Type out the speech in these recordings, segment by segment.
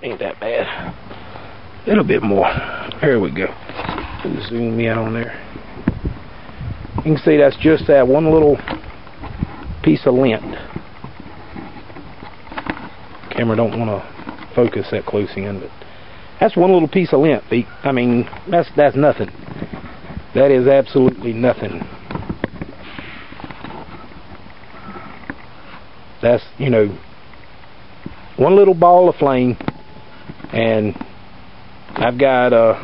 Ain't that bad. A little bit more. There we go. Zoom in on there. You can see that's just that one little piece of lint. Camera don't want to focus that close in, but that's one little piece of lint. I mean, that's nothing. That is absolutely nothing. That's, you know, one little ball of flame, and I've got a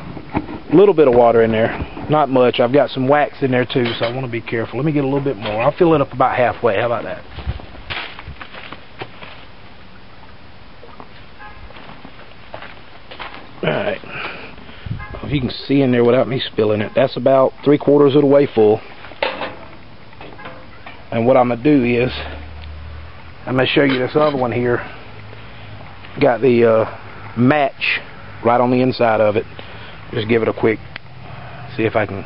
little bit of water in there. Not much. I've got some wax in there too, so I want to be careful. Let me get a little bit more. I'll fill it up about halfway. How about that? Alright. If you can see in there without me spilling it, that's about 3/4 of the way full. And what I'm going to do is, I'm going to show you this other one here. Got the match right on the inside of it. Just give it a quick, see if I can.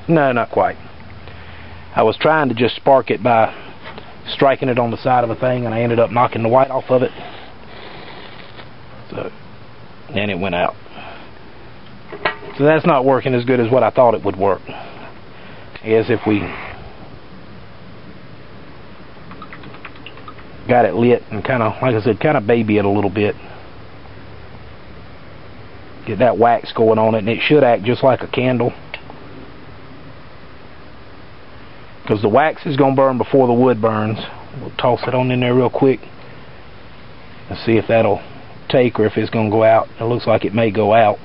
No, not quite. I was trying to just spark it by striking it on the side of a thing, and I ended up knocking the white off of it. So, and it went out. So that's not working as good as what I thought it would work. As if we got it lit and kind of, like I said, kind of baby it a little bit. Get that wax going on it, and it should act just like a candle. Because the wax is going to burn before the wood burns. We'll toss it on in there real quick and see if that'll take or if it's going to go out. It looks like it may go out.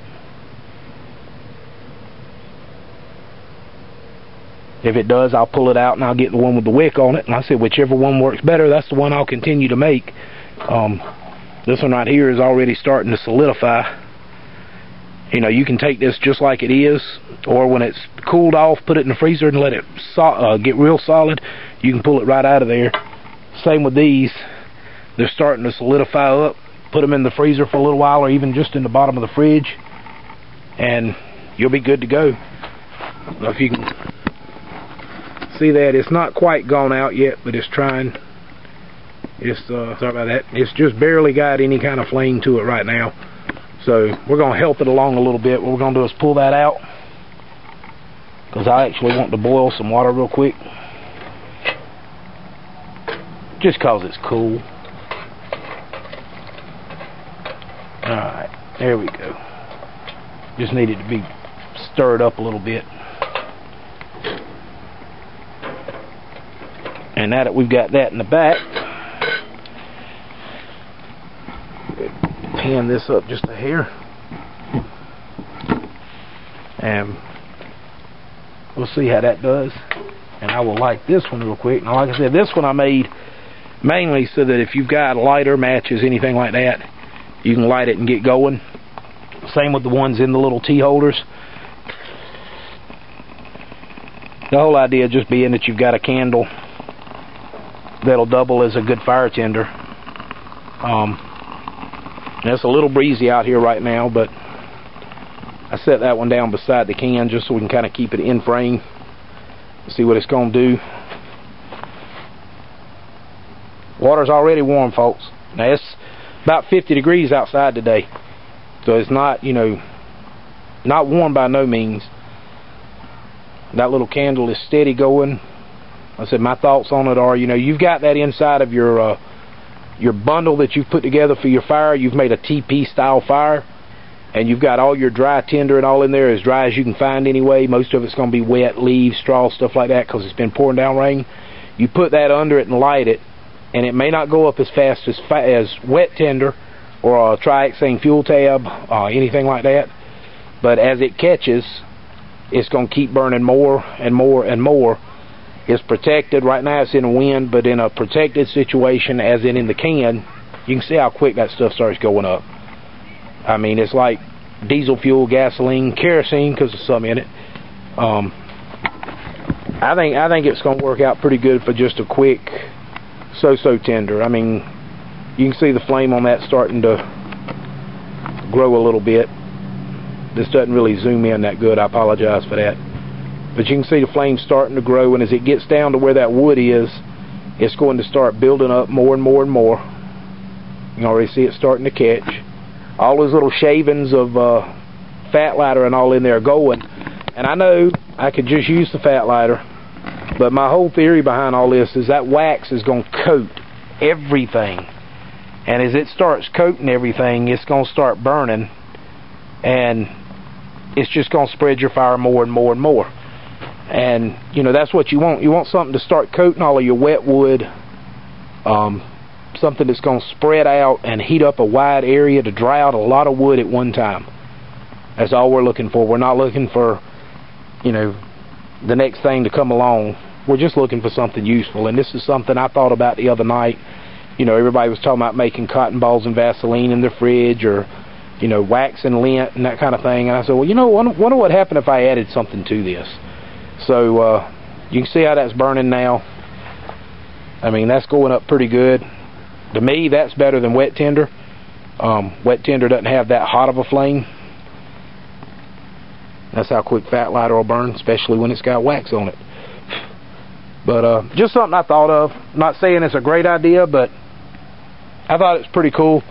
If it does, I'll pull it out and I'll get the one with the wick on it. And I said whichever one works better, that's the one I'll continue to make. This one right here is already starting to solidify. You know, you can take this just like it is, or when it's cooled off, put it in the freezer and let it get real solid. You can pull it right out of there. Same with these. They're starting to solidify up. Put them in the freezer for a little while, or even just in the bottom of the fridge, and you'll be good to go. Now, if you can see that, it's not quite gone out yet, but it's trying. It's sorry about that. It's just barely got any kind of flame to it right now. So we're going to help it along a little bit. What we're going to do is pull that out, because I actually want to boil some water real quick, just because it's cool. Alright, there we go. Just needed to be stirred up a little bit. And now that we've got that in the back, pan this up just a hair, and we'll see how that does. And I will light this one real quick. Now, like I said, this one I made mainly so that if you've got lighter, matches, anything like that, you can light it and get going. Same with the ones in the little tea holders. The whole idea just being that you've got a candle that'll double as a good fire tinder. It's a little breezy out here right now, but I set that one down beside the can just so we can kind of keep it in frame. See what it's going to do. Water's already warm, folks. Now it's about 50 degrees outside today, so it's not, you know, not warm by no means. That little candle is steady going. I said my thoughts on it are, you know, you've got that inside of your bundle that you've put together for your fire. You've made a TP style fire, and you've got all your dry tinder and all in there, as dry as you can find anyway. Most of it's going to be wet, leaves, straw, stuff like that, because it's been pouring down rain. You put that under it and light it, and it may not go up as fast as wet tinder or a trihexane fuel tab, anything like that, but as it catches, it's going to keep burning more and more and more. It's protected. Right now it's in a wind, but in a protected situation, as in the can, you can see how quick that stuff starts going up. I mean, it's like diesel fuel, gasoline, kerosene, because there's some in it. I think it's going to work out pretty good for just a quick so-so tinder. I mean, you can see the flame on that starting to grow a little bit. This doesn't really zoom in that good. I apologize for that. But you can see the flame starting to grow, and as it gets down to where that wood is, it's going to start building up more and more and more. You can already see it starting to catch. All those little shavings of fat lighter and all in there are going. And I know I could just use the fat lighter, but my whole theory behind all this is that wax is going to coat everything. And as it starts coating everything, it's going to start burning, and it's just going to spread your fire more and more and more. And you know, that's what you want. You want something to start coating all of your wet wood, something that's going to spread out and heat up a wide area to dry out a lot of wood at one time. That's all we're looking for. We're not looking for, you know, the next thing to come along. We're just looking for something useful. And this is something I thought about the other night. You know, everybody was talking about making cotton balls and Vaseline in their fridge, or, you know, wax and lint and that kind of thing. And I said, well, you know, wonder what happened if I added something to this. So you can see how that's burning now. I mean, that's going up pretty good. To me, that's better than wet tinder. Wet tinder doesn't have that hot of a flame. That's how quick fat lighter will burn, especially when it's got wax on it. But just something I thought of. I'm not saying it's a great idea, but I thought it's pretty cool.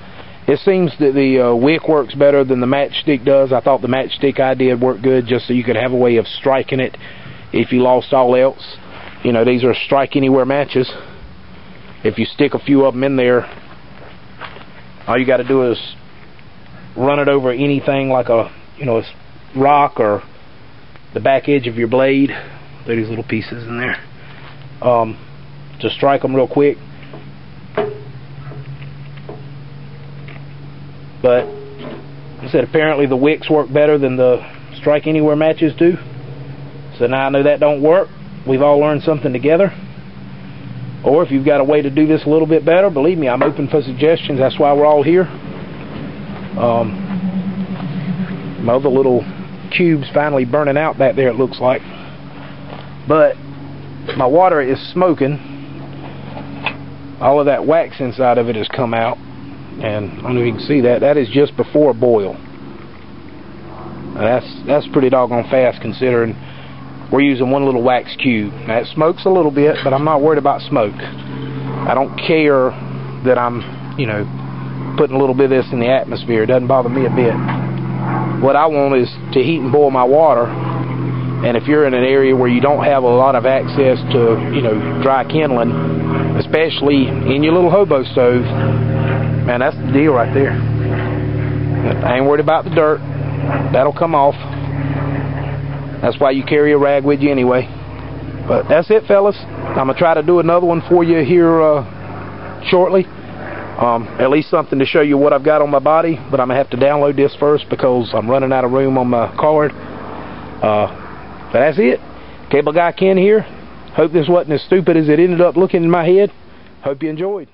It seems that the wick works better than the matchstick does. I thought the matchstick idea worked good, just so you could have a way of striking it if you lost all else. You know, these are strike anywhere matches. If you stick a few of them in there, all you got to do is run it over anything like a, you know, a rock or the back edge of your blade. There are these little pieces in there. To strike them real quick. But I said apparently the wicks work better than the strike anywhere matches do. So now I know that don't work. We've all learned something together. Or if you've got a way to do this a little bit better, believe me, I'm open for suggestions. That's why we're all here. My other little cube's finally burning out back there, it looks like. But my water is smoking. All of that wax inside of it has come out. And I don't know if you can see that. That is just before boil. Now that's pretty doggone fast, considering we're using one little wax cube. Now it smokes a little bit, but I'm not worried about smoke. I don't care that I'm, you know, putting a little bit of this in the atmosphere. It doesn't bother me a bit. What I want is to heat and boil my water. And if you're in an area where you don't have a lot of access to, you know, dry kindling, especially in your little hobo stove, man, that's the deal right there. I ain't worried about the dirt. That'll come off. That's why you carry a rag with you anyway. But that's it, fellas. I'm going to try to do another one for you here shortly. At least something to show you what I've got on my body. But I'm going to have to download this first because I'm running out of room on my card. But that's it. Cable Guy Ken here. Hope this wasn't as stupid as it ended up looking in my head. Hope you enjoyed.